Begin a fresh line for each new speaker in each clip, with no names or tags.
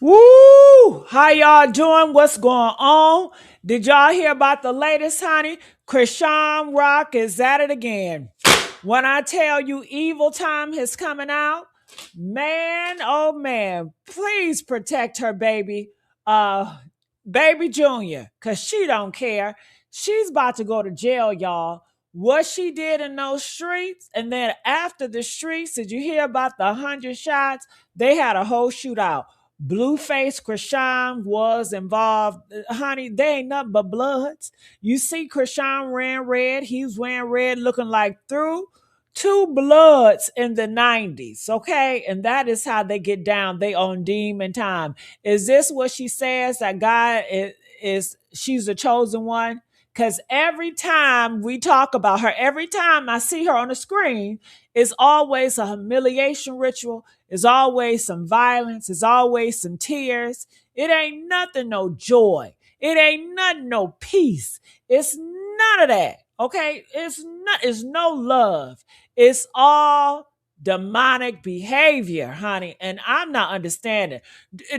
Woo! How y'all doing? What's going on? Did y'all hear about the latest, honey? Chrisean Rock is at it again. When I tell you evil time is coming out, man, oh man, please protect her baby, uh, baby Junior, cause she don't care. She's about to go to jail, y'all. What she did in those streets, and then after the streets, did you hear about the 100 shots? They had a whole shootout. Blueface Chrisean was involved. Honey, they ain't nothing but bloods. You see, Chrisean ran red. He's wearing red, looking like through two bloods in the 90s. Okay. And that is how they get down. They on demon time. Is this what she says that God is she's the chosen one? Because every time we talk about her, every time I see her on the screen, it's always a humiliation ritual. It's always some violence. It's always some tears. It ain't nothing, no joy. It ain't nothing, no peace. It's none of that. Okay? It's no love. It's all demonic behavior, honey. And I'm not understanding.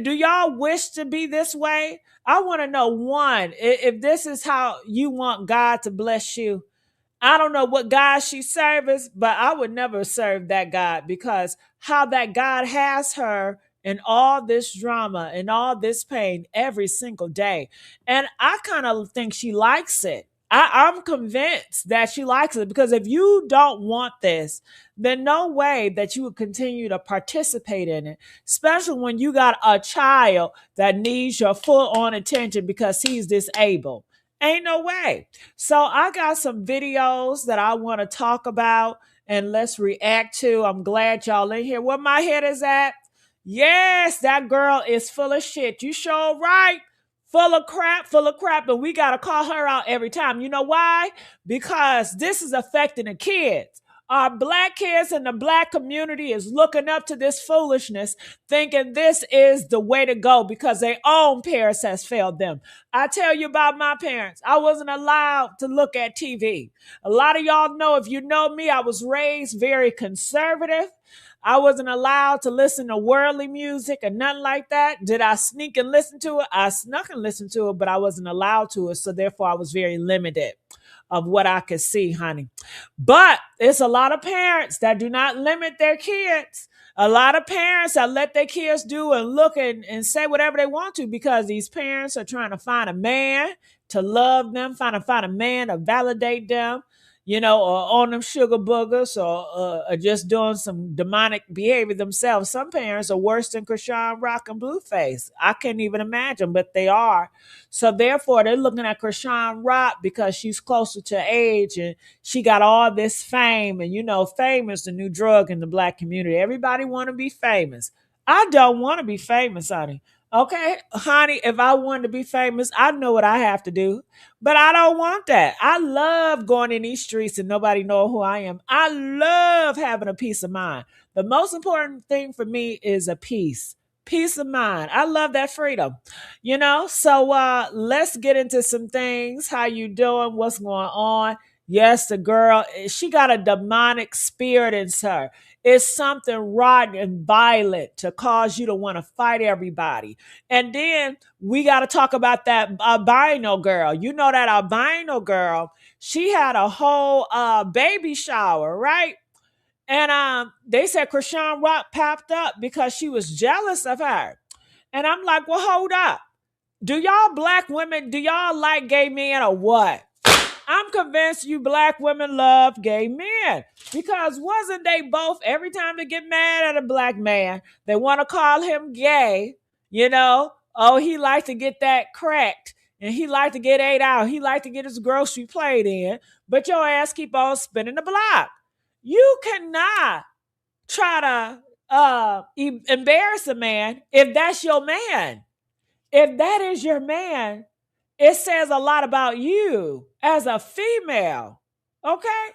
Do y'all wish to be this way? I want to know one, if this is how you want God to bless you. I don't know what God she serves, but I would never serve that God because how that God has her in all this drama and all this pain every single day. And I kind of think she likes it. I'm convinced that she likes it because if you don't want this, then no way that you would continue to participate in it, especially when you got a child that needs your full on attention because he's disabled. Ain't no way. So I got some videos that I want to talk about and let's react to. I'm glad y'all in here. Where my head is at? Yes, that girl is full of shit. You sure right. Full of crap, and we gotta call her out every time. You know why? Because this is affecting the kids. Our black kids in the black community is looking up to this foolishness, thinking this is the way to go because their own parents has failed them. I tell you about my parents. I wasn't allowed to look at TV. A lot of y'all know, if you know me, I was raised very conservative. I wasn't allowed to listen to worldly music or nothing like that. Did I sneak and listen to it? I snuck and listened to it, but I wasn't allowed to it. So therefore, I was very limited of what I could see, honey. But it's a lot of parents that do not limit their kids. A lot of parents that let their kids do and look and say whatever they want to because these parents are trying to find a man to love them, trying to find a man to validate them, or on them sugar boogers or just doing some demonic behavior themselves. Some parents are worse than Chrisean Rock and Blueface. I can't even imagine, but they are. So therefore, they're looking at Chrisean Rock because she's closer to age and she got all this fame. And fame is the new drug in the black community. Everybody want to be famous. I don't want to be famous, honey. Okay, honey, if I wanted to be famous, I know what I have to do. But I don't want that. I love going in these streets and nobody know who I am. I love having a peace of mind. The most important thing for me is a peace of mind. I love that freedom. So let's get into some things. How you doing? What's going on? Yes, the girl, she got a demonic spirit in her. It's something rotten and violent to cause you to want to fight everybody. And then we got to talk about that albino girl. You know that albino girl, she had a whole baby shower, right? And they said Chrisean Rock popped up because she was jealous of her. And I'm like, well, hold up. Do y'all black women, do y'all like gay men or what? I'm convinced you black women love gay men because wasn't they both, every time they get mad at a black man, they want to call him gay, Oh, he liked to get that cracked and he liked to get ate out. He liked to get his grocery plate in, but your ass keep on spinning the block. You cannot try to embarrass a man if that's your man. If that is your man, it says a lot about you as a female. Okay?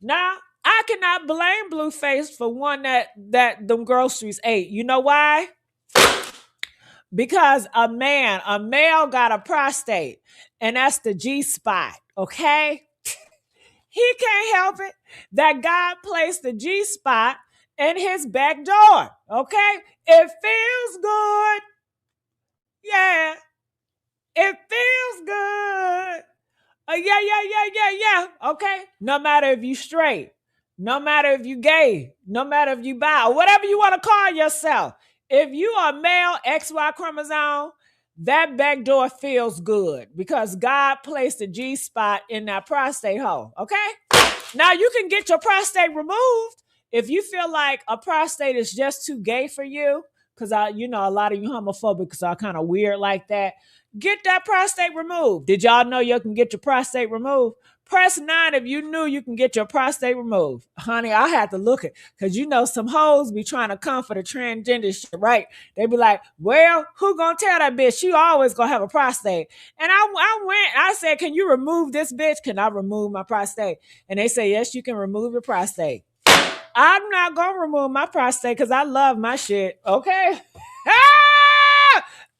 Now, I cannot blame Blueface for one that them groceries ate. You know why? Because a male got a prostate, and that's the G spot. Okay? He can't help it that God placed the G spot in his back door. Okay? It feels good. Yeah, it feels good. Yeah. Okay. No matter if you straight, no matter if you gay, no matter if you bi, whatever you want to call yourself. If you are male, XY chromosome, that back door feels good because God placed a G spot in that prostate hole. Okay. Now you can get your prostate removed if you feel like a prostate is just too gay for you. Because a lot of you homophobics are kind of weird like that. Get that prostate removed. Did y'all know you can get your prostate removed? Press 9 if you knew you can get your prostate removed. Honey, I had to look it because some hoes be trying to come for the transgender shit, right? They be like, well, who gonna tell that bitch she always gonna have a prostate? And I said, can you remove this bitch? Can I remove my prostate? And they say, yes, you can remove your prostate. I'm not gonna remove my prostate because I love my shit. Okay.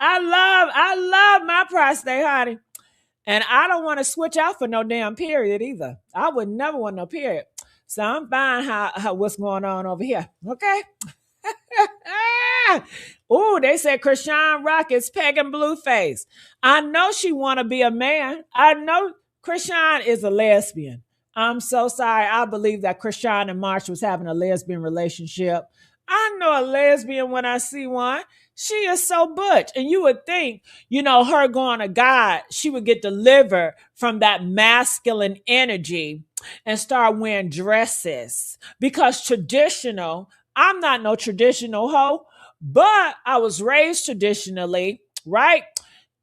I love my prostate, honey. And I don't want to switch out for no damn period either. I would never want no period. So I'm fine how what's going on over here. Okay. Oh, they said Chrisean Rock is pegging Blueface. I know she want to be a man. I know Chrisean is a lesbian. I'm so sorry. I believe that Chrisean and Marsh was having a lesbian relationship. I know a lesbian when I see one. She is so butch. And you would think, her going to God, she would get delivered from that masculine energy and start wearing dresses. Because I'm not no traditional hoe, but I was raised traditionally, right?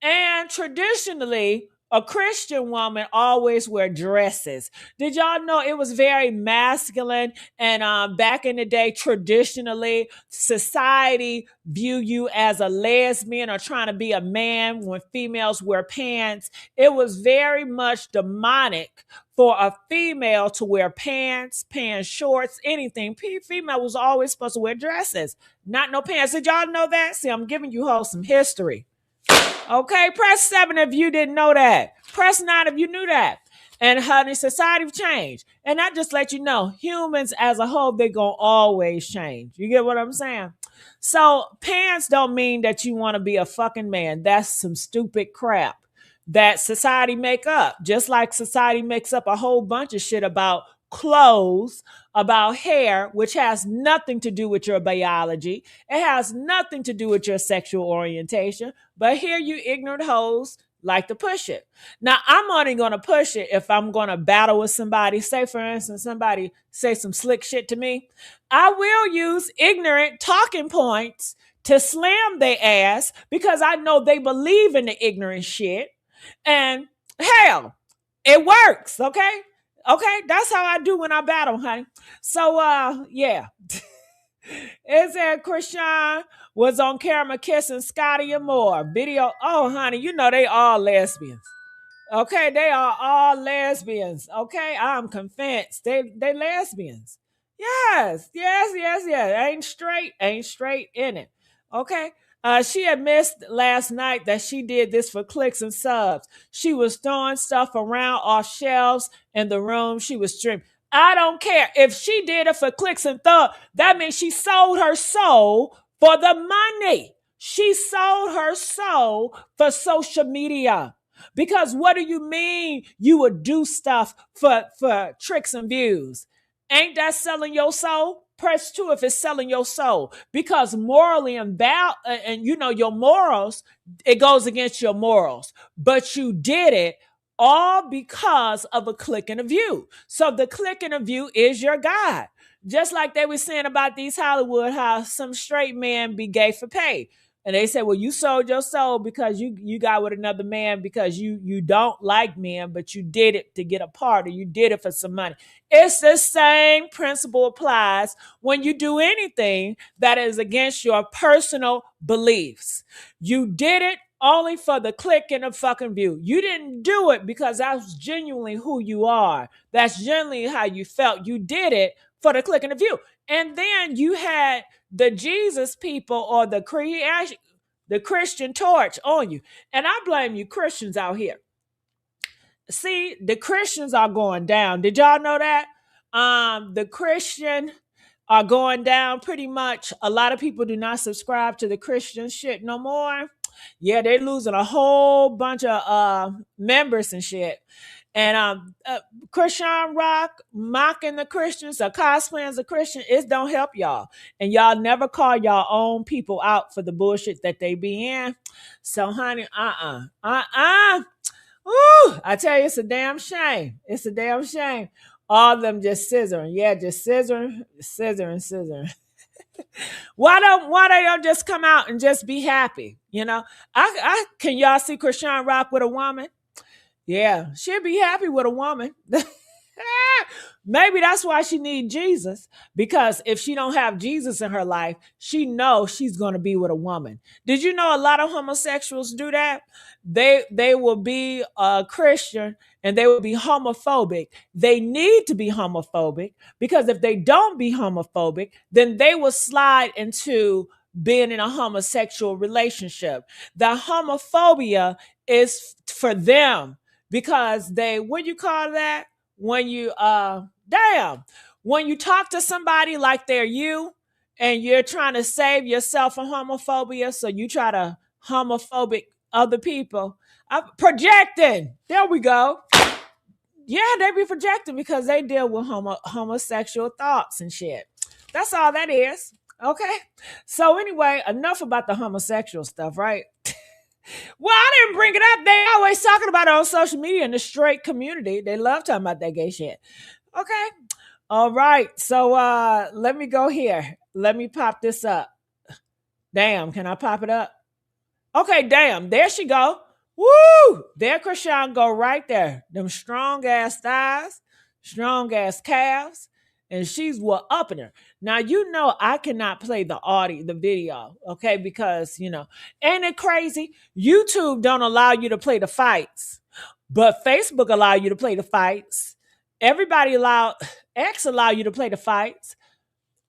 And traditionally, a Christian woman always wear dresses. Did y'all know it was very masculine? And back in the day, traditionally, society view you as a lesbian or trying to be a man when females wear pants. It was very much demonic for a female to wear pants shorts, anything. Female was always supposed to wear dresses, not no pants. Did y'all know that? See, I'm giving you all some history. Okay, press 7 if you didn't know that. Press 9 if you knew that. And honey, society changed. And I just let you know, humans as a whole, they're going to always change. You get what I'm saying? So pants don't mean that you want to be a fucking man. That's some stupid crap that society make up. Just like society makes up a whole bunch of shit about clothes, about hair, which has nothing to do with your biology. It has nothing to do with your sexual orientation. But here you ignorant hoes like to push it. Now, I'm only going to push it if I'm going to battle with somebody. Say, for instance, somebody say some slick shit to me. I will use ignorant talking points to slam their ass because I know they believe in the ignorant shit. And hell, it works, okay? Okay, that's how I do when I battle, honey. So, yeah. It said Chrisean was on camera kissing Scotty and Moore. Video. Oh, honey, they all lesbians. Okay, they are all lesbians. Okay, I'm convinced they lesbians. Yes. Ain't straight in it. Okay. She admits last night that she did this for clicks and subs. She was throwing stuff around off shelves in the room. She was streaming. I don't care. If she did it for clicks and thugs, that means she sold her soul for the money. She sold her soul for social media. Because what do you mean you would do stuff for tricks and views? Ain't that selling your soul? Press 2 if it's selling your soul. Because morally and your morals, it goes against your morals. But you did it all because of a click and a view. So the click and a view is your God. Just like they were saying about these Hollywood, how some straight men be gay for pay. And they said, well, you sold your soul because you got with another man because you don't like men, but you did it to get a part, or you did it for some money. It's the same principle applies when you do anything that is against your personal beliefs. You did it only for the click and the fucking view. You didn't do it because that's genuinely who you are. That's genuinely how you felt. You did it for the click and the view. And then you had the Jesus people or the Christian torch on you. And I blame you Christians out here. See, the Christians are going down. Did y'all know that? The Christian are going down pretty much. A lot of people do not subscribe to the Christian shit no more. Yeah, they losing a whole bunch of members and shit. And Chrisean Rock mocking the Christians or cosplaying as a Christian, it don't help y'all. And y'all never call y'all own people out for the bullshit that they be in. So, honey, Ooh, I tell you, it's a damn shame. It's a damn shame. All of them just scissoring. Yeah, just scissoring. Why they don't just come out and just be happy? You know, I can y'all see Chrisean Rock with a woman? Yeah, she'll be happy with a woman. Maybe that's why she needs Jesus, because if she don't have Jesus in her life, she knows she's going to be with a woman. Did you know a lot of homosexuals do that? They will be a Christian and they will be homophobic. They need to be homophobic because if they don't be homophobic, then they will slide into being in a homosexual relationship. The homophobia is for them because they, what you call that? When you when you talk to somebody like they're you and you're trying to save yourself from homophobia, so you try to homophobic other people. Projecting. There we go. Yeah, they be projecting because they deal with homosexual thoughts and shit. That's all that is. Okay. So anyway, enough about the homosexual stuff, right? Well, I didn't bring it up. They always talking about it on social media in the straight community. They love talking about that gay shit. Okay. All right. So let me go here. Let me pop this up. Damn, can I pop it up? Okay, damn. There she go. Woo! There Chrisean go right there. Them strong ass thighs, strong ass calves, and she's what up in her. Now you know I cannot play the audio, the video, okay? Because ain't it crazy? YouTube don't allow you to play the fights, but Facebook allow you to play the fights. Everybody X allow you to play the fights.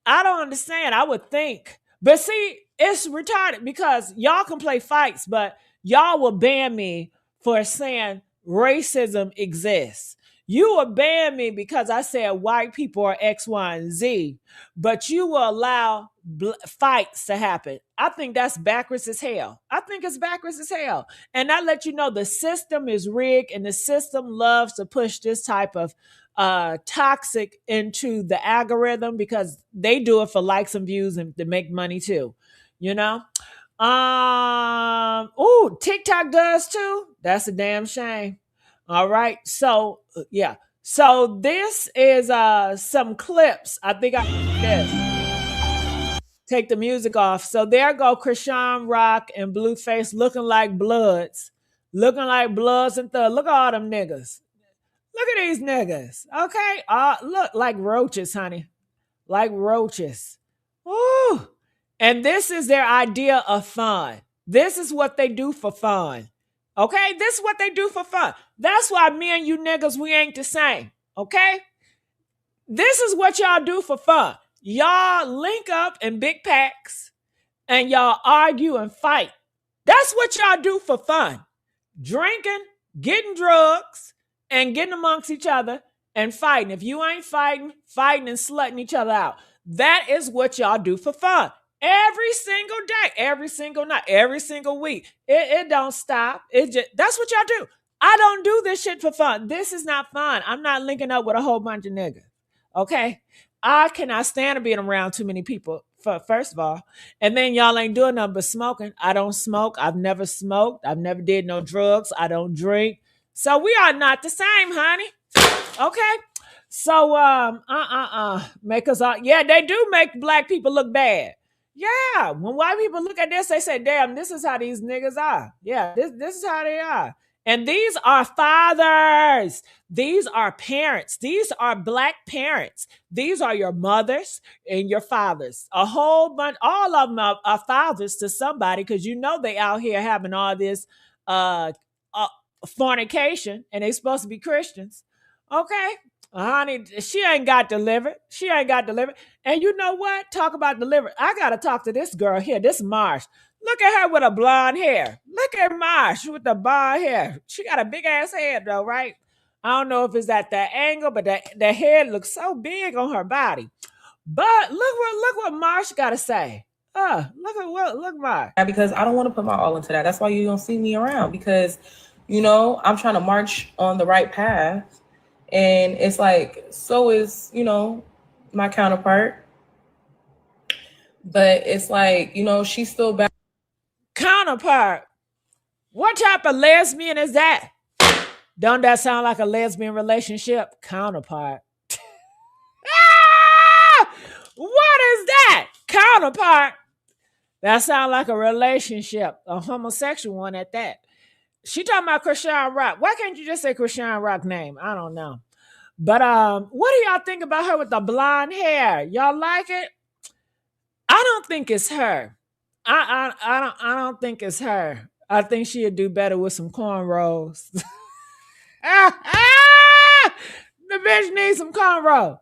I don't understand. I would think. But see, it's retarded because y'all can play fights, but y'all will ban me for saying racism exists. You will ban me because I said white people are X, Y, and Z, but you will allow fights to happen. I think that's backwards as hell. I think it's backwards as hell. And I let you know the system is rigged and the system loves to push this type of toxic into the algorithm because they do it for likes and views and to make money too, you know. Oh, TikTok does too. That's a damn shame. All right, so yeah, so this is some clips. I think I this take the music off. So there go Chrisean Rock and Blueface looking like bloods and thugs. Look at all them niggas. Look at these niggas. Okay. Look like roaches, honey. Like roaches. Woo. And this is their idea of fun. This is what they do for fun. Okay? This is what they do for fun. That's why me and you niggas, we ain't the same. Okay? This is what y'all do for fun. Y'all link up in big packs and y'all argue and fight. That's what y'all do for fun. Drinking, getting drugs, and getting amongst each other and fighting. If you ain't fighting and slutting each other out. That is what y'all do for fun. Every single day, every single night, every single week. It don't stop. That's what y'all do. I don't do this shit for fun. This is not fun. I'm not linking up with a whole bunch of niggas. Okay? I cannot stand to being around too many people, first of all. And then y'all ain't doing nothing but smoking. I don't smoke. I've never smoked. I've never did no drugs. I don't drink. So we are not the same, honey. Okay? So, make us all, yeah, they do make black people look bad. Yeah, when white people look at this, they say, damn, this is how these niggas are. Yeah, this is how they are. And these are fathers. These are parents. These are black parents. These are your mothers and your fathers. A whole bunch, all of them are fathers to somebody because you know they out here having all this fornication and they supposed to be Christians. Okay? Honey, she ain't got delivered. She ain't got delivered. And you know what? Talk about delivered. I got to talk to this girl here, this Marsh. Look at her with a blonde hair. Look at Marsh with the blonde hair. She got a big ass head though, right? I don't know if it's at that angle, but the head looks so big on her body. But look what Marsh got to say. Look my.
Because I don't want to put my all into that. That's why you don't see me around, because I'm trying to march on the right path, and it's like, so is my counterpart, but it's like, she's still back.
Counterpart. What type of lesbian is that? Don't that sound like a lesbian relationship? Counterpart. What is that? Counterpart. That sounds like a relationship, a homosexual one at that. She talking about Chrisean Rock. Why can't you just say Chrisean Rock name? I don't know. But what do y'all think about her with the blonde hair? Y'all like it? I don't think it's her. I don't think it's her. I think she'd do better with some cornrows. The bitch needs some cornrows.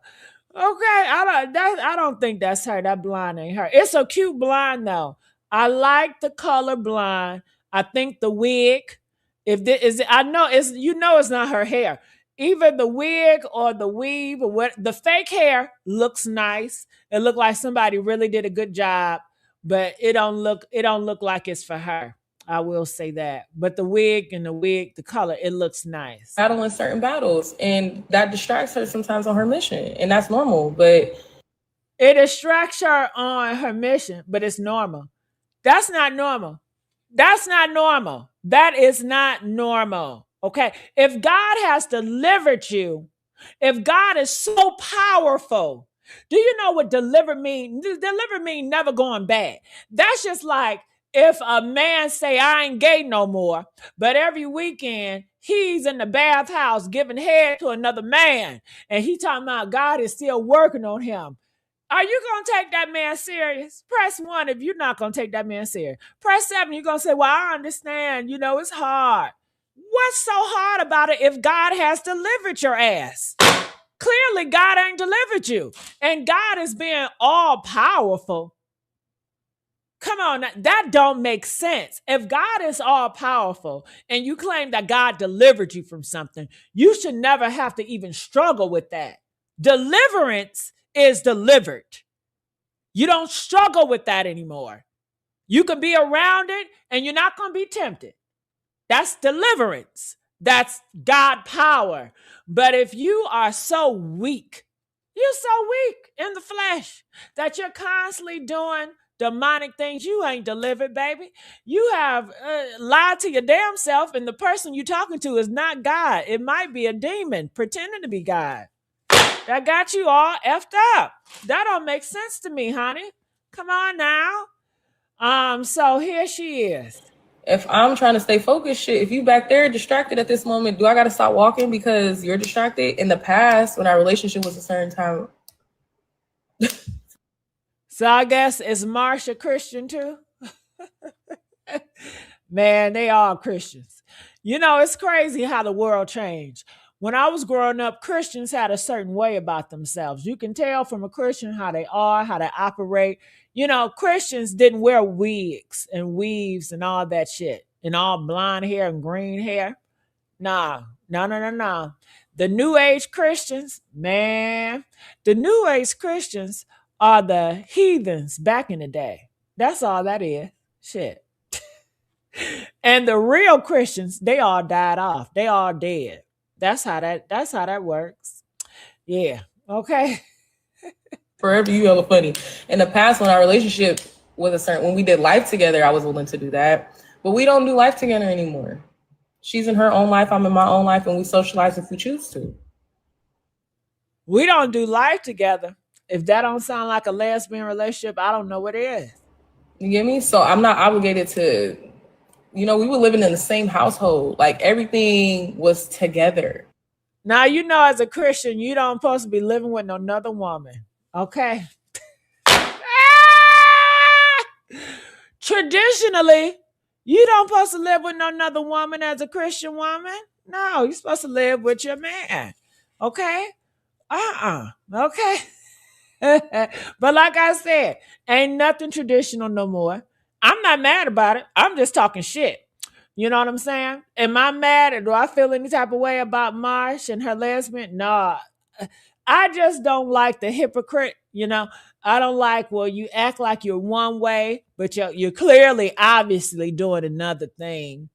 Okay, I don't think that's her. That blonde ain't her. It's a cute blonde though. I like the color blonde. I think the wig, if this is, I know it's not her hair. Either the wig or the weave or what, the fake hair looks nice. It looked like somebody really did a good job, but it don't look like it's for her. I will say that. But the color, it looks nice.
battling certain battles, and that distracts her sometimes on her mission, and that's normal. But
It distracts her on her mission, but it's normal. That's not normal. That's not normal. That is not normal. Okay. If God has delivered you, if God is so powerful, do you know what deliver mean? Deliver mean never going bad. That's just like if a man say, I ain't gay no more, but every weekend he's in the bathhouse giving head to another man, and he talking about God is still working on him. Are you going to take that man serious? Press 1 if you're not going to take that man serious. Press 7, you're going to say, well, I understand. It's hard. What's so hard about it if God has delivered your ass? Clearly, God ain't delivered you. And God is being all powerful. Come on, that don't make sense. If God is all powerful and you claim that God delivered you from something, you should never have to even struggle with that. Deliverance is delivered. You don't struggle with that anymore. You can be around it and you're not going to be tempted. That's deliverance. That's God power. But if you are so weak, you're so weak in the flesh that you're constantly doing demonic things, you ain't delivered, baby. You have lied to your damn self, and the person you're talking to is not God. It might be a demon pretending to be God. That got you all effed up. That don't make sense to me, honey. Come on now. So here she is.
if I'm trying to stay focused, shit, if you back there distracted at this moment, do I gotta stop walking because you're distracted? In the past, when our relationship was a certain time.
So I guess is Marsha Christian too? Man, they all Christians. It's crazy how the world changed. When I was growing up, Christians had a certain way about themselves. You can tell from a Christian how they are, how they operate. Christians didn't wear wigs and weaves and all that shit and all blonde hair and green hair. Nah, no, no, no, no. The New Age Christians, man, the New Age Christians are the heathens back in the day. That's all that is. Shit. And the real Christians, they all died off. They all dead. That's how that works. Yeah. Okay.
Forever you hella funny. In the past, when our relationship was a certain, when we did life together, I was willing to do that. But we don't do life together anymore. She's in her own life, I'm in my own life, and we socialize if we choose to.
We don't do life together. If that don't sound like a lesbian relationship, I don't know what it is.
You get me? So I'm not obligated to, we were living in the same household. Like everything was together.
Now, as a Christian, you don't supposed to be living with another woman. Okay. Traditionally, you don't supposed to live with another woman as a Christian woman. No, you're supposed to live with your man. Okay? Okay. But like I said, ain't nothing traditional no more. I'm not mad about it. I'm just talking shit. You know what I'm saying? Am I mad or do I feel any type of way about Marsh and her lesbian? No. I just don't like the hypocrite, I don't like, well, you act like you're one way, but you're clearly, obviously doing another thing.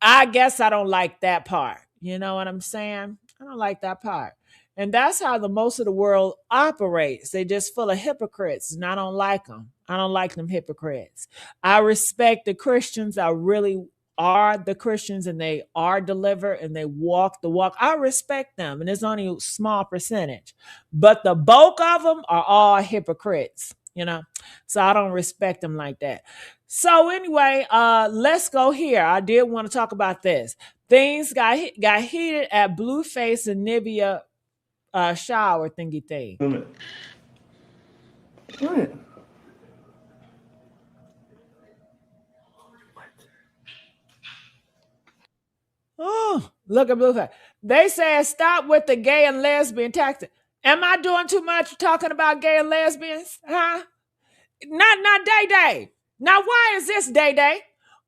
I guess I don't like that part. You know what I'm saying? I don't like that part. And that's how the most of the world operates. They just full of hypocrites, and I don't like them. I don't like them hypocrites. I respect the Christians. I really are the Christians, and they are delivered and they walk the walk. I respect them, and it's only a small percentage. But the bulk of them are all hypocrites, you know? So I don't respect them like that. So anyway, let's go here. I did want to talk about this. Things got heated at Blueface and Nivea shower thingy thing.
What?
Oh, look at Blueface. They said stop with the gay and lesbian tactic. Am I doing too much talking about gay and lesbians? Huh? Not Day Day. Now, why is this Day Day?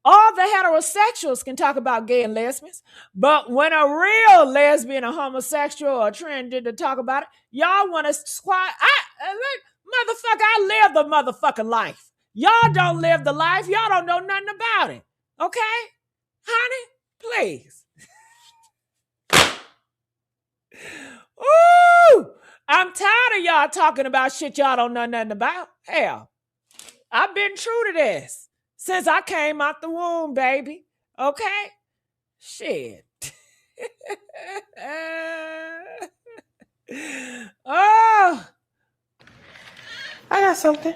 All the heterosexuals can talk about gay and lesbians, but when a real lesbian, a homosexual, or a transgender talk about it, y'all want to squat. Motherfucker, I live the motherfucking life. Y'all don't live the life. Y'all don't know nothing about it. Okay, honey, please. Ooh, I'm tired of y'all talking about shit y'all don't know nothing about. Hell, I've been true to this since I came out the womb, baby. Okay? Shit. Oh.
I got something.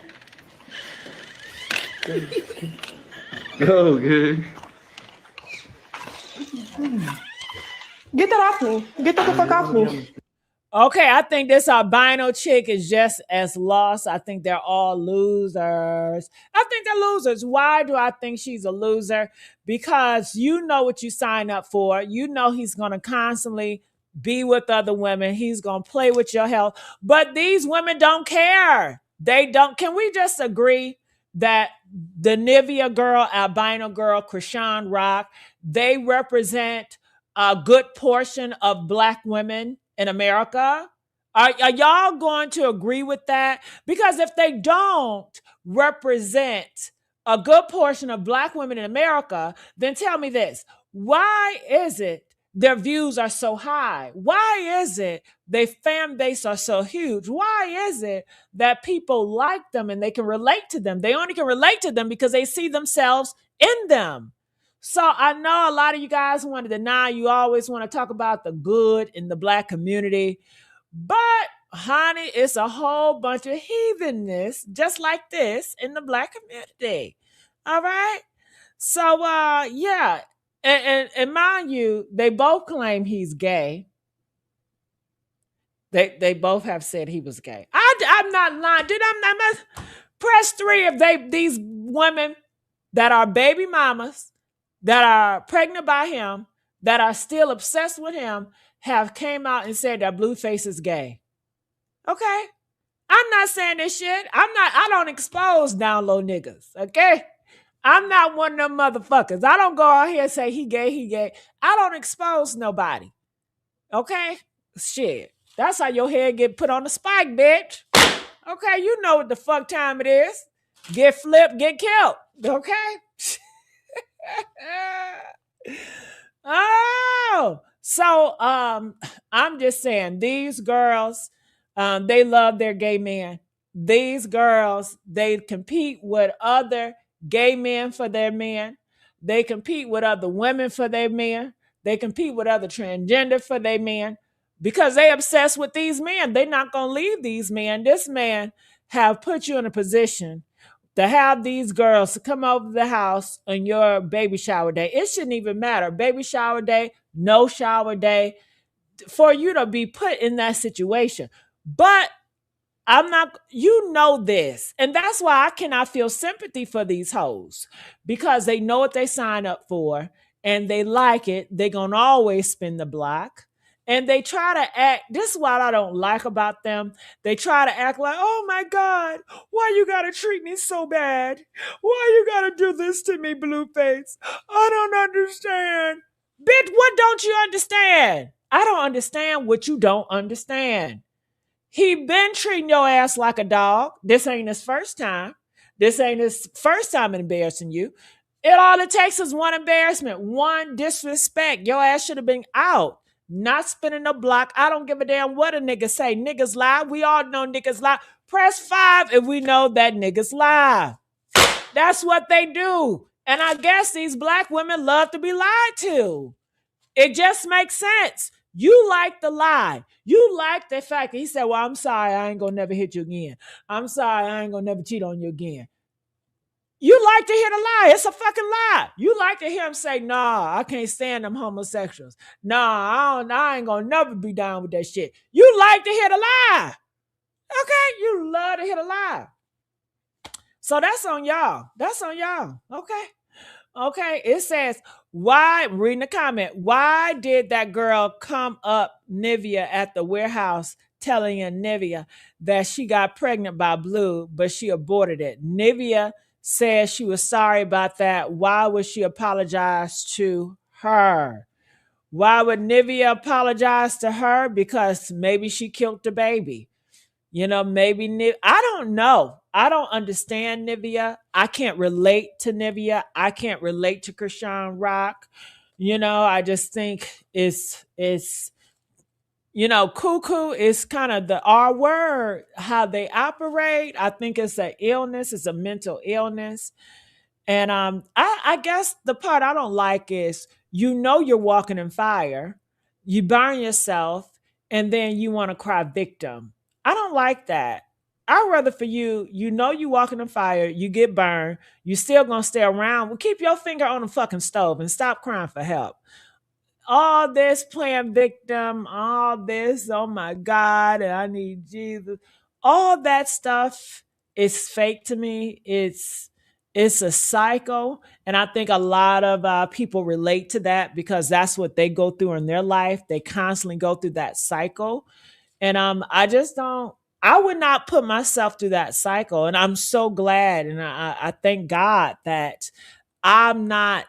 Go, good.
Get that off me. Get that the fuck off me.
Okay, I think this albino chick is just as lost. I think they're all losers. I think they're losers. Why do I think she's a loser? Because you know what you sign up for. You know he's going to constantly be with other women. He's going to play with your health. But these women don't care. They don't. Can we just agree that the Nivea girl, albino girl, Chrisean Rock, they represent a good portion of Black women in America? Are y'all going to agree with that? Because if they don't represent a good portion of Black women in America, then tell me this. Why is it their views are so high? Why is it their fan base are so huge? Why is it that people like them and they can relate to them? They only can relate to them because they see themselves in them. So I know a lot of you guys want to deny, you always want to talk about the good in the Black community. But honey, it's a whole bunch of heathenness just like this in the Black community. All right. So yeah. And mind you, they both claim he's gay. They both have said he was gay. I'm not lying. Did I not press 3 if these women that are baby mamas, that are pregnant by him, that are still obsessed with him, have came out and said that Blueface is gay. Okay? I'm not saying this shit. I don't expose down low niggas. Okay? I'm not one of them motherfuckers. I don't go out here and say he gay. I don't expose nobody. Okay? Shit. That's how your head get put on the spike, bitch. Okay, you know what the fuck time it is. Get flipped, get killed. Okay? Oh, so I'm just saying these girls, they love their gay men. These girls, they compete with other gay men for their men. They compete with other women for their men. They compete with other transgender for their men because they obsessed with these men. They're not gonna leave these men. This man have put you in a position to have these girls to come over the house on your baby shower day. It shouldn't even matter. Baby shower day, no shower day, for you to be put in that situation. But I'm not, you know this. And that's why I cannot feel sympathy for these hoes because they know what they sign up for and they like it. They're going to always spin the block. And they try to act, this is what I don't like about them. They try to act like, oh my God, why you gotta treat me so bad? Why you gotta do this to me, Blueface? I don't understand. Bitch, what don't you understand? I don't understand what you don't understand. He been treating your ass like a dog. This ain't his first time. This ain't his first time embarrassing you. It takes is one embarrassment, one disrespect. Your ass should have been out, not spinning the block. I don't give a damn what a nigga say. Niggas lie. We all know niggas lie. Press 5 if we know that niggas lie. That's what they do. And I guess these black women love to be lied to. It just makes sense. You like the lie. You like the fact that he said, well, I'm sorry, I ain't gonna never hit you again. I'm sorry, I ain't gonna never cheat on you again. You like to hear the lie. It's a fucking lie. You like to hear him say, nah, I can't stand them homosexuals. Nah, I ain't gonna never be down with that shit. You like to hear the lie. Okay? You love to hear the lie. So that's on y'all. That's on y'all. Okay? Okay, it says, why, reading the comment, why did that girl come up Nivea at the warehouse telling Nivea that she got pregnant by Blue, but she aborted it? Nivea said she was sorry about that. Why would she apologize to her? Why would Nivea apologize to her? Because maybe she killed the baby. You know, maybe I don't know. I don't understand Nivea. I can't relate to Nivea. I can't relate to Chrisean Rock. You know, I just think it's you know, cuckoo is kind of the R word, how they operate. I think it's an illness, it's a mental illness. And I guess the part I don't like is, you know, you're walking in fire, you burn yourself, and then you want to cry victim. I don't like that. I'd rather for you, you know, you walking in fire, you get burned, you still gonna stay around. Well, keep your finger on the fucking stove and stop crying for help. All this playing victim, all this, oh my God, and I need Jesus. All that stuff is fake to me. It's a cycle. And I think a lot of people relate to that because that's what they go through in their life. They constantly go through that cycle. And I just don't, I would not put myself through that cycle. And I'm so glad. And I thank God that I'm not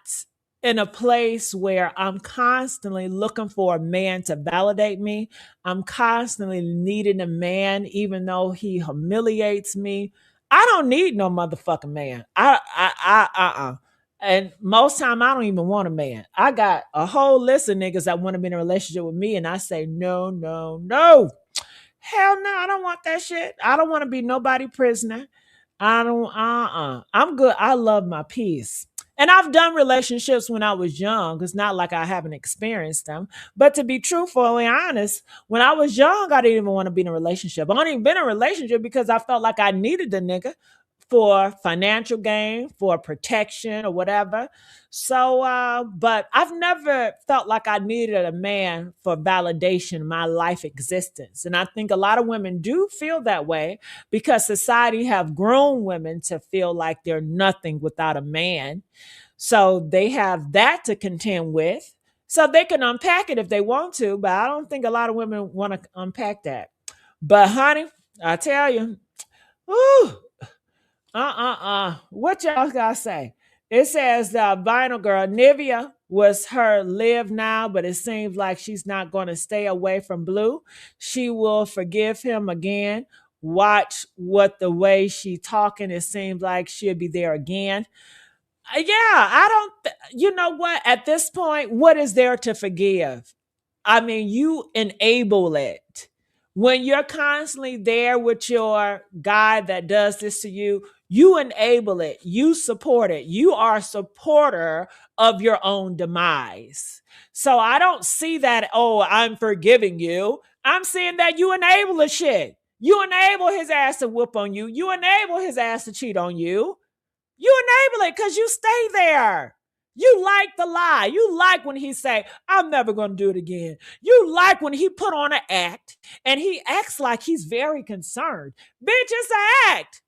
in a place where I'm constantly looking for a man to validate me. I'm constantly needing a man, even though he humiliates me. I don't need no motherfucking man. And most time I don't even want a man. I got a whole list of niggas that want to be in a relationship with me, and I say no, no, no. Hell no, I don't want that shit. I don't want to be nobody prisoner. I don't, I'm good. I love my peace. And I've done relationships when I was young. It's not like I haven't experienced them. But to be truthfully honest, when I was young, I didn't even want to be in a relationship. I only been in a relationship because I felt like I needed a nigga for financial gain, for protection or whatever. So, but I've never felt like I needed a man for validation in my life existence. And I think a lot of women do feel that way because society have grown women to feel like they're nothing without a man. So they have that to contend with. So they can unpack it if they want to, but I don't think a lot of women want to unpack that. But honey, I tell you, whew, what y'all gotta say? It says the vinyl girl, Nivea was her live now, but it seems like she's not going to stay away from Blue. She will forgive him again. Watch what the way she talking. It seems like she'll be there again. Yeah, I don't. You know what? At this point, what is there to forgive? I mean, you enable it. When you're constantly there with your guy that does this to you, you enable it. You support it. You are a supporter of your own demise. So I don't see that, oh, I'm forgiving you. I'm seeing that you enable the shit. You enable his ass to whoop on you. You enable his ass to cheat on you. You enable it because you stay there. You like the lie. You like when he say, I'm never going to do it again. You like when he put on an act and he acts like he's very concerned. Bitch, it's an act.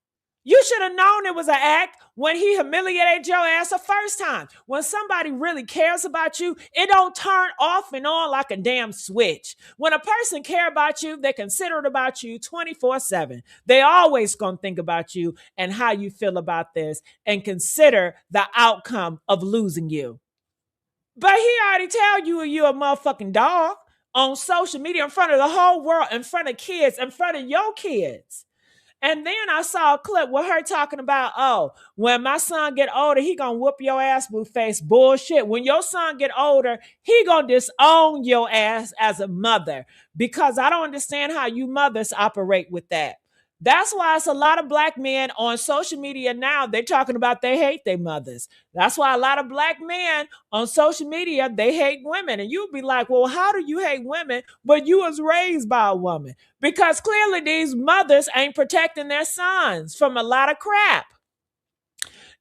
You should have known it was an act when he humiliated your ass the first time. When somebody really cares about you, it don't turn off and on like a damn switch. When a person care about you, they consider it about you 24/7. They always gonna think about you and how you feel about this and consider the outcome of losing you. But he already tell you you're a motherfucking dog on social media in front of the whole world, in front of kids, in front of your kids. And then I saw a clip with her talking about, oh, when my son get older, he gonna whoop your ass, Blueface. Bullshit. When your son get older, he gonna disown your ass as a mother, because I don't understand how you mothers operate with that. That's why it's a lot of black men on social media now. They're talking about they hate their mothers. That's why a lot of black men on social media, they hate women. And you'll be like, well, how do you hate women, but you was raised by a woman? Because clearly these mothers ain't protecting their sons from a lot of crap.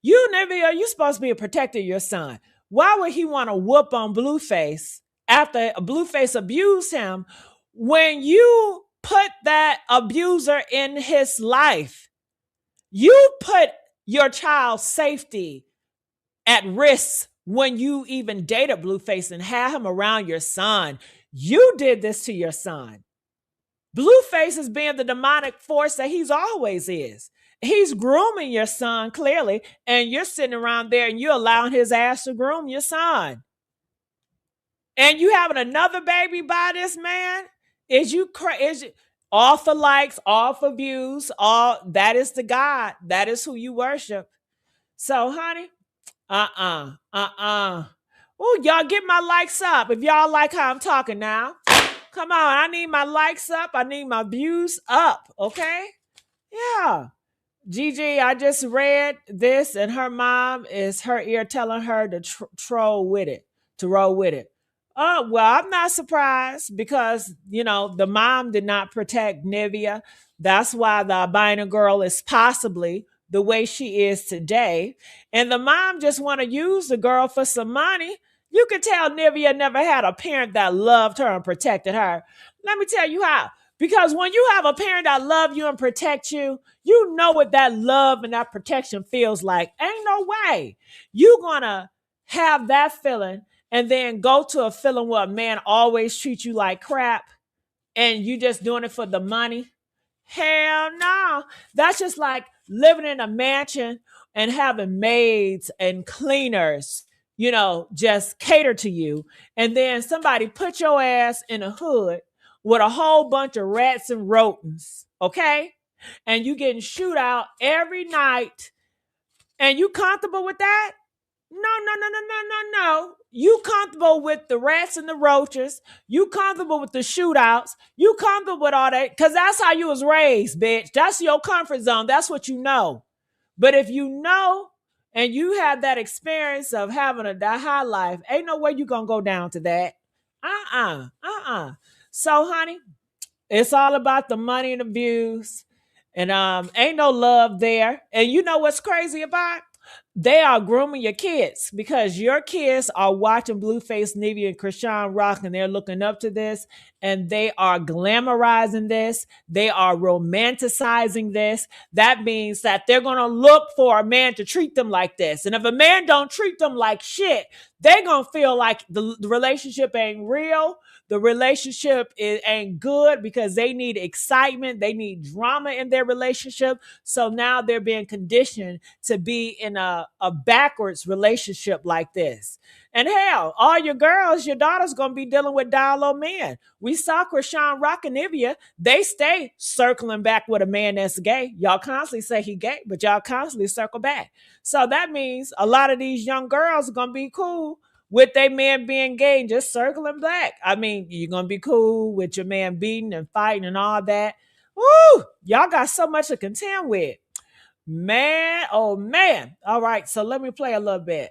You never are you supposed to be a protector of your son. Why would he want to whoop on Blueface after Blueface abused him when you put that abuser in his life? You put your child's safety at risk when you even dated Blueface and had him around your son. You did this to your son. Blueface is being the demonic force that he's always is. He's grooming your son, clearly, and you're sitting around there and you're allowing his ass to groom your son. And you having another baby by this man? Is you all for likes, all for views, all that is the God. That is who you worship. So, honey, Oh, y'all get my likes up if y'all like how I'm talking now. Come on, I need my likes up. I need my views up, okay? Yeah. Gigi, I just read this, and her mom is her ear telling her to troll with it, to roll with it. Oh, well, I'm not surprised because, the mom did not protect Nivea. That's why the albino girl is possibly the way she is today. And the mom just want to use the girl for some money. You can tell Nivea never had a parent that loved her and protected her. Let me tell you how. Because when you have a parent that love you and protect you, you know what that love and that protection feels like. Ain't no way you gonna have that feeling and then go to a feeling where a man always treats you like crap and you just doing it for the money. Hell no. That's just like living in a mansion and having maids and cleaners, just cater to you. And then somebody put your ass in a hood with a whole bunch of rats and rodents, okay? And you getting shoot out every night. And you comfortable with that? No. You comfortable with the rats and the roaches. You comfortable with the shootouts. You comfortable with all that. Because that's how you was raised, bitch. That's your comfort zone. That's what you know. But if you know and you have that experience of having a high life, ain't no way you going to go down to that. So, honey, it's all about the money and the views. And ain't no love there. And you know what's crazy about it? They are grooming your kids because your kids are watching Blueface, Nivea, and Chrisean Rock, and they're looking up to this, and they are glamorizing this. They are romanticizing this. That means that they're going to look for a man to treat them like this. And if a man don't treat them like shit, they're going to feel like the relationship ain't real. The relationship ain't good because they need excitement. They need drama in their relationship. So now they're being conditioned to be in a backwards relationship like this. And hell, all your girls, your daughters going to be dealing with down-low men. We saw Chrisean Rock and Nivea. They stay circling back with a man that's gay. Y'all constantly say he gay, but y'all constantly circle back. So that means a lot of these young girls are going to be cool with their man being gay and just circling back. I mean, you're going to be cool with your man beating and fighting and all that. Woo! Y'all got so much to contend with. Man, oh man. All right, so let me play a little bit.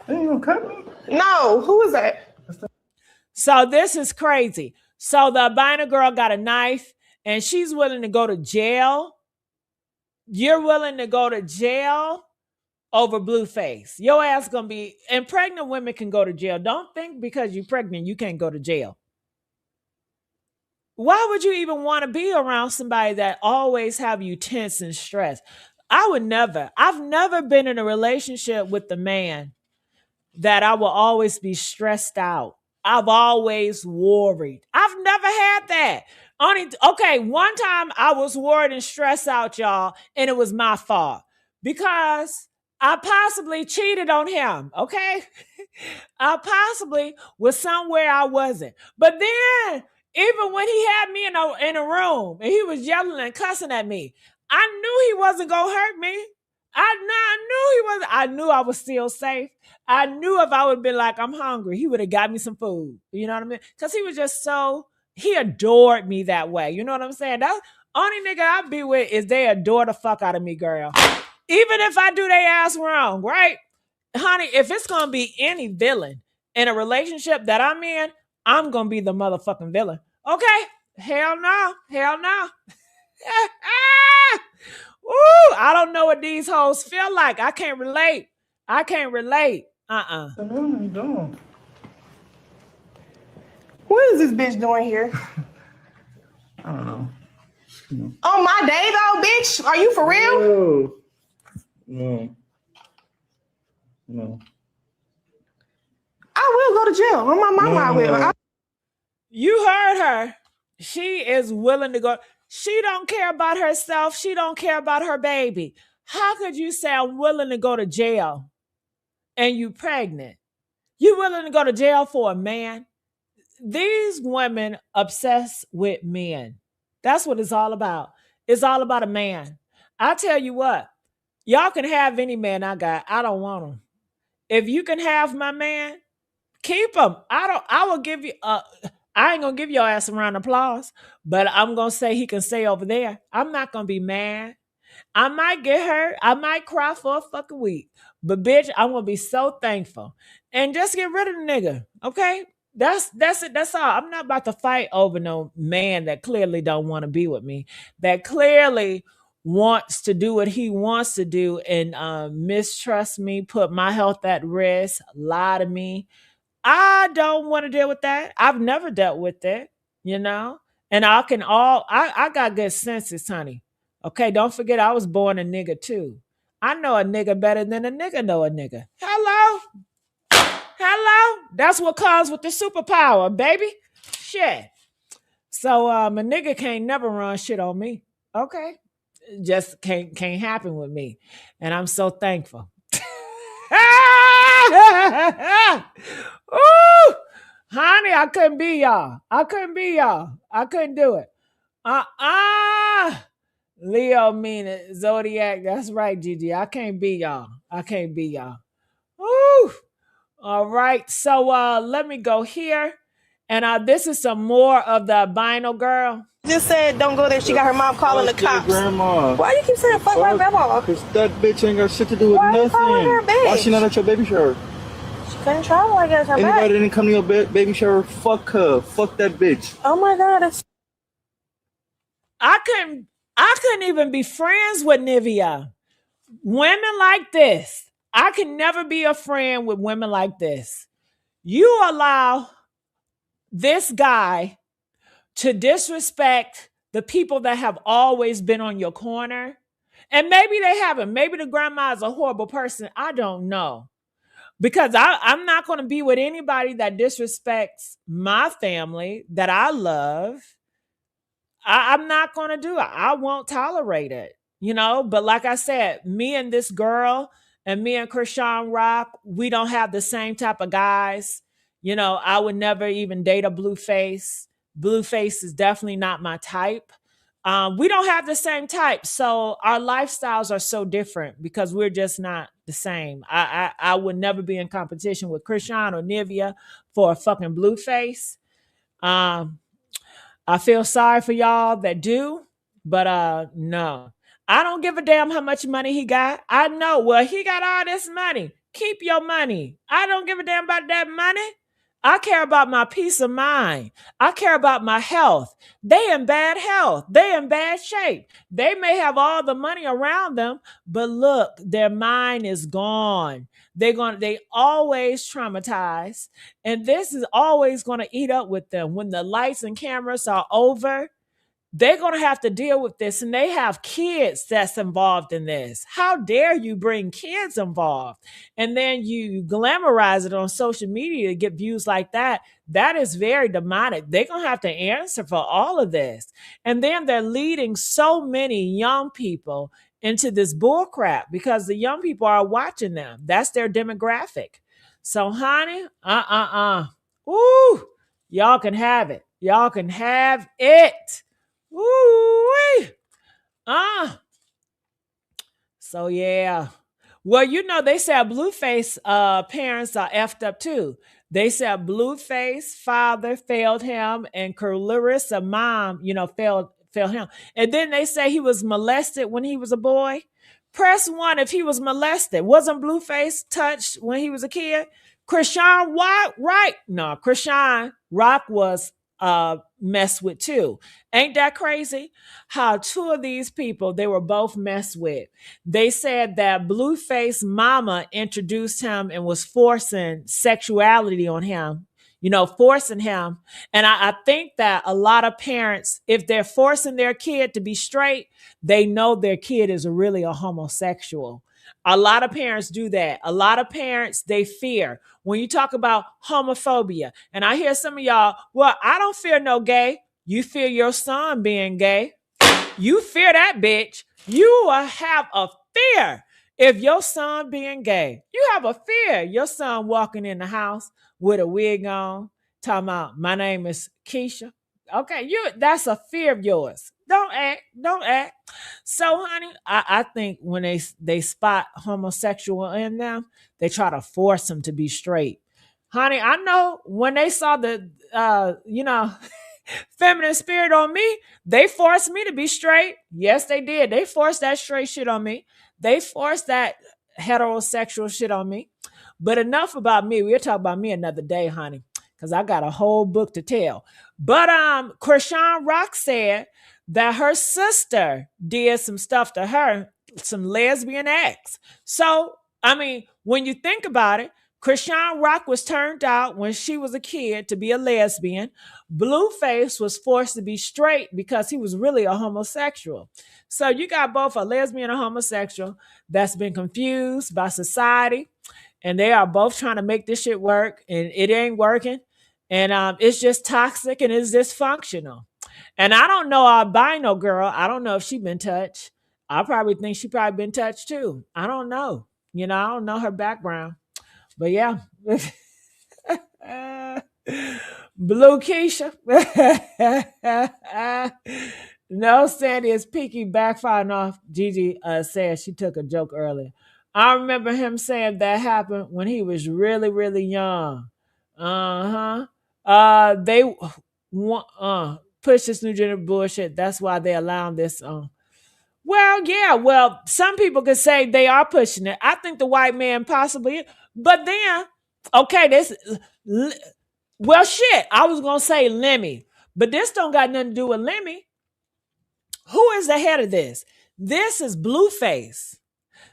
Hey, you gonna cut me?
No, who is that?
So this is crazy. So the albino girl got a knife and she's willing to go to jail. You're willing to go to jail over Blueface. Your ass gonna be, and pregnant women can go to jail. Don't think because you're pregnant you can't go to jail. Why would you even want to be around somebody that always have you tense and stressed? I've never been in a relationship with the man that I will always be stressed out. I've always worried. I've never had that. One time I was worried and stressed out, y'all, and it was my fault because I possibly cheated on him, okay? I possibly was somewhere I wasn't. But then, even when he had me in a room and he was yelling and cussing at me, I knew he wasn't gonna hurt me. I knew he was. I knew I was still safe. I knew if I would have been like, I'm hungry, he would have got me some food. You know what I mean? Because he was just he adored me that way. You know what I'm saying? That's only nigga I be with is they adore the fuck out of me, girl. Even if I do their ass wrong, right? Honey, if it's gonna be any villain in a relationship that I'm in, I'm gonna be the motherfucking villain. Okay? Hell no. Hell no. Ooh, I don't know what these hoes feel like. I can't relate. I can't relate.
What are you doing?
What is this bitch doing here?
I don't know.
On my day though, bitch? Are you for real?
No.
I will go to jail. On my mama, I will.
You heard her. She is willing to go. She don't care about herself. She don't care about her baby. How could you say I'm willing to go to jail and you pregnant? You willing to go to jail for a man? These women obsess with men. That's what it's all about. It's all about a man. I tell you what, y'all can have any man I got. I don't want him. If you can have my man, keep him. I will give you I ain't gonna give your ass a round of applause, but I'm gonna say he can stay over there. I'm not gonna be mad. I might get hurt. I might cry for a fucking week. But bitch, I'm gonna be so thankful. And just get rid of the nigga. Okay? That's it. That's all. I'm not about to fight over no man that clearly don't want to be with me. That clearly wants to do what he wants to do and mistrust me, put my health at risk, lie to me. I don't want to deal with that. I've never dealt with it, you know? And I got good senses, honey. Okay, don't forget I was born a nigga too. I know a nigga better than a nigga know a nigga. Hello? Hello? That's what comes with the superpower, baby. Shit. So a nigga can't never run shit on me. Okay? Just can't happen with me. And I'm so thankful. Ooh, honey, I couldn't be y'all. I couldn't do it. Leo mean it. Zodiac. That's right, Gigi. I can't be y'all. Ooh. All right. So let me go here. And this is some more of the albino girl.
Just said don't go there. She got her mom calling the cops.
Grandma.
Why you keep saying fuck my grandma?
Because that bitch ain't got shit to do with
Why
nothing.
you calling her a bitch?
Why she not at your baby shower?
She couldn't travel, I guess. Her
Anybody
back.
didn't come to your baby shower? Fuck her. Fuck that bitch.
Oh my God. That's...
I couldn't even be friends with Nivea. Women like this. I can never be a friend with women like this. You allow this guy to disrespect the people that have always been on your corner. And maybe they haven't. Maybe the grandma is a horrible person. I don't know. Because I'm not going to be with anybody that disrespects my family that I love. I'm not going to do it. I won't tolerate it, you know? But like I said, me and this girl and me and Chrisean Rock, we don't have the same type of guys. You know, I would never even date a Blueface. Blueface is definitely not my type. We don't have the same type. So our lifestyles are so different because we're just not the same. I would never be in competition with Chrisean or Nivea for a fucking Blueface. I feel sorry for y'all that do, but no. I don't give a damn how much money he got. I know, well, he got all this money. Keep your money. I don't give a damn about that money. I care about my peace of mind. I care about my health. They in bad health. They in bad shape. They may have all the money around them, but look, their mind is gone. They always traumatized. And this is always going to eat up with them. When the lights and cameras are over, they're going to have to deal with this. And they have kids that's involved in this. How dare you bring kids involved? And then you glamorize it on social media to get views like that. That is very demonic. They're going to have to answer for all of this. And then they're leading so many young people into this bull crap because the young people are watching them. That's their demographic. So, honey, ooh, y'all can have it. Y'all can have it. Ooh, so yeah. Well, you know, they said Blueface parents are effed up too. They said Blueface father failed him and Clarissa mom, failed him. And then they say he was molested when he was a boy. Press one if he was molested. Wasn't Blueface touched when he was a kid? Chrisean Rock, right? No, Chrisean Rock was messed with too. Ain't that crazy? How two of these people they were both messed with. They said that Blueface mama introduced him and was forcing sexuality on him, forcing him. And I think that a lot of parents, if they're forcing their kid to be straight, they know their kid is really a homosexual. A lot of parents do that. A lot of parents, they fear. When you talk about homophobia, and I hear some of y'all, well, I don't fear no gay. You fear your son being gay. You fear that bitch. You will have a fear if your son being gay. You have a fear your son walking in the house with a wig on, talking about my name is Keisha. Okay, that's a fear of yours. Don't act. So, honey, I think when they spot homosexual in them, they try to force them to be straight. Honey, I know when they saw the feminine spirit on me, they forced me to be straight. Yes, they did. They forced that straight shit on me. They forced that heterosexual shit on me. But enough about me. We'll talk about me another day, honey, because I got a whole book to tell. But Chrisean Rock said that her sister did some stuff to her, some lesbian acts. So, I mean, when you think about it, Chrisean Rock was turned out when she was a kid to be a lesbian. Blueface was forced to be straight because he was really a homosexual. So you got both a lesbian and a homosexual that's been confused by society, and they are both trying to make this shit work, and it ain't working. And it's just toxic and it's dysfunctional. And I don't know our albino girl. I don't know if she been touched. I probably think she probably been touched too. I don't know. I don't know her background. But yeah. Blue Keisha. No, Sandy is peaky backfiring off. Gigi said she took a joke earlier. I remember him saying that happened when he was really, really young. They push this new gender bullshit. That's why they allow this. Well, yeah. Well, some people could say they are pushing it. I think the white man possibly, but then, okay, well, shit. I was gonna say Lemmy, but this don't got nothing to do with Lemmy. Who is the head of this? This is Blueface.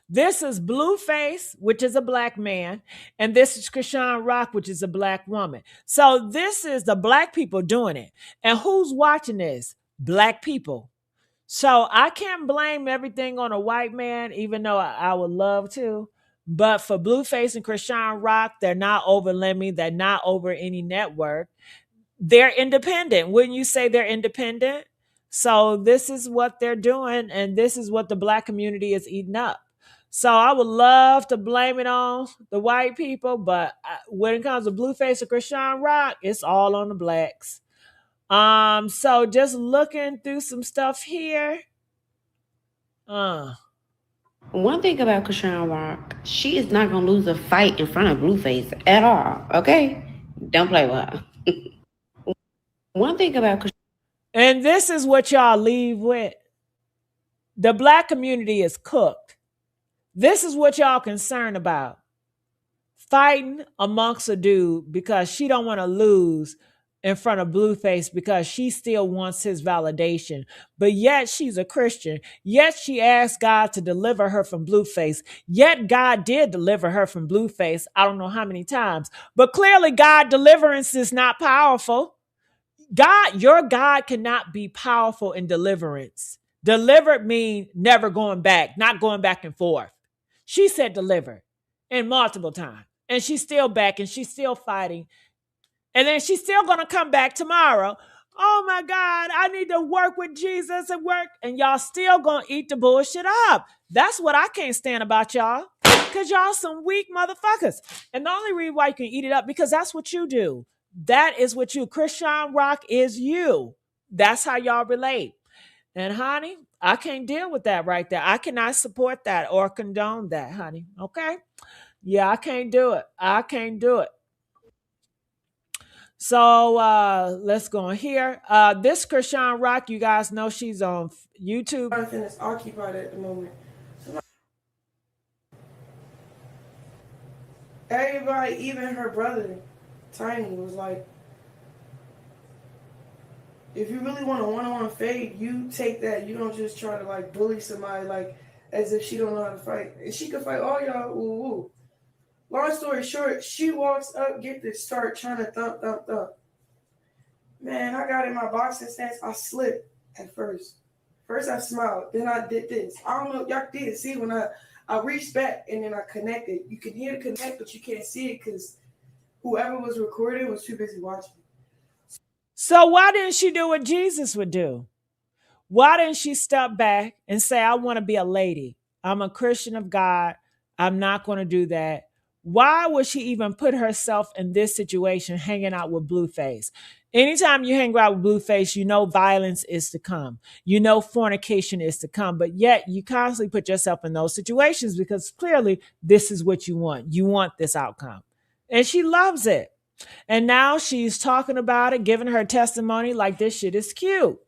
This is Blueface, which is a black man, and this is Chrisean Rock, which is a black woman. So this is the black people doing it. And who's watching this? Black people. So I can't blame everything on a white man, even though I would love to. But for Blueface and Chrisean Rock, they're not over Lemmy. They're not over any network. They're independent. Wouldn't you say they're independent? So this is what they're doing, and this is what the black community is eating up. So I would love to blame it on the white people, but when it comes to Blueface or Chrisean Rock, it's all on the blacks. So just looking through some stuff here.
One thing about Chrisean Rock, she is not gonna lose a fight in front of Blueface at all. Okay, don't play with her. One thing about
and this is what y'all leave with. The black community is cooked. This is what y'all concerned about. Fighting amongst a dude because she don't want to lose in front of Blueface because she still wants his validation. But yet she's a Christian. Yet she asked God to deliver her from Blueface. Yet God did deliver her from Blueface. I don't know how many times. But clearly God deliverance is not powerful. Your God cannot be powerful in deliverance. Delivered means never going back, not going back and forth. She said delivered and multiple times. And she's still back and she's still fighting. And then she's still going to come back tomorrow. Oh my God, I need to work with Jesus and work. And y'all still gonna eat the bullshit up. That's what I can't stand about y'all. Because y'all some weak motherfuckers. And the only reason why you can eat it up, because that's what you do. That is what you, Chrisean Rock is you. That's how y'all relate. And honey, I can't deal with that right there. I cannot support that or condone that, honey. Okay? Yeah, I can't do it. I can't do it. So let's go on here. This Chrisean Rock, you guys know she's on YouTube.
Jonathan is occupied at the moment. So everybody, even her brother, Tiny, was like, if you really want a one-on-one fade, you take that. You don't just try to like bully somebody like as if she don't know how to fight. And she could fight all y'all. Ooh, ooh. Long story short, she walks up, get this start trying to thump, thump, thump. Man, I got in my boxing stance. I slipped at first. First I smiled, then I did this. I don't know if y'all did see when I reached back and then I connected. You can hear the connect, but you can't see it because whoever was recording was too busy watching.
So why didn't she do what Jesus would do? Why didn't she step back and say, I want to be a lady. I'm a Christian of God. I'm not going to do that. Why would she even put herself in this situation hanging out with Blueface? Anytime you hang out with Blueface, you know violence is to come. You know fornication is to come. But yet you constantly put yourself in those situations because clearly this is what you want. You want this outcome. And she loves it. And now she's talking about it, giving her testimony like this shit is cute.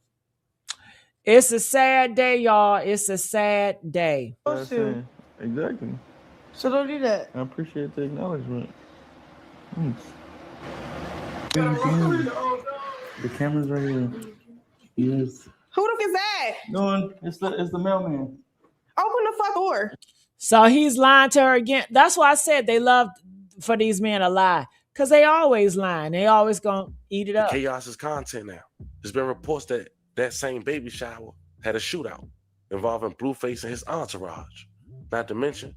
It's a sad day, y'all. It's a sad day.
Exactly.
So don't do that.
I appreciate the acknowledgement. Thanks. The camera's right here. Yes.
Who the fuck is that?
No, it's the mailman.
Open the fuck door.
So he's lying to her again. That's why I said they love for these men to lie. Because they always lying. They always gonna eat it up.
Chaos is content now. There's been reports that that same baby shower had a shootout involving Blueface and his entourage. Not to mention,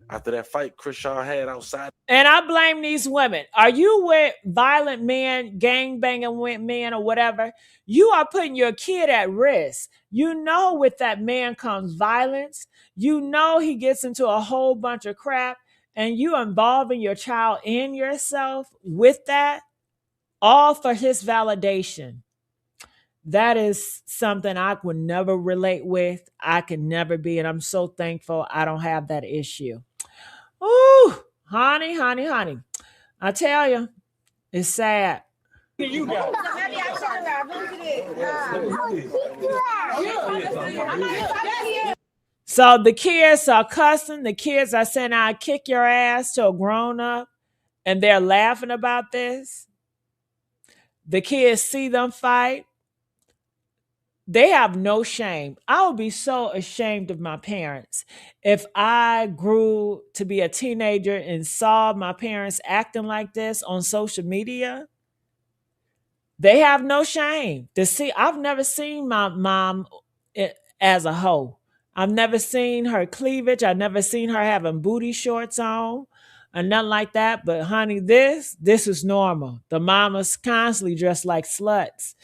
after that fight Chrisean had outside.
And I blame these women. Are you with violent men, gang banging men or whatever? You are putting your kid at risk. You know with that man comes violence. You know he gets into a whole bunch of crap. And you involving your child in yourself with that, all for his validation. That is something I would never relate with. I can never be. And I'm so thankful I don't have that issue. Ooh, honey, honey, honey. I tell you, it's sad. You got So the kids are cussing. The kids are saying, I'll kick your ass to a grown up. And they're laughing about this. The kids see them fight. They have no shame. I would be so ashamed of my parents if I grew to be a teenager and saw my parents acting like this on social media. They have no shame. I've never seen my mom as a hoe. I've never seen her cleavage. I've never seen her having booty shorts on or nothing like that. But honey, this is normal. The mamas constantly dress like sluts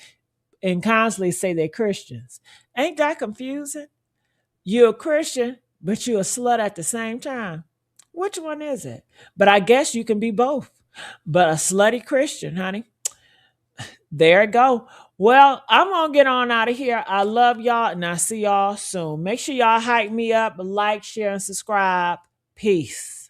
and constantly say they're Christians. Ain't that confusing? You're a Christian, but you're a slut at the same time. Which one is it? But I guess you can be both. But a slutty Christian, honey. There it go. Well, I'm going to get on out of here. I love y'all, and I'll see y'all soon. Make sure y'all hype me up, like, share, and subscribe. Peace.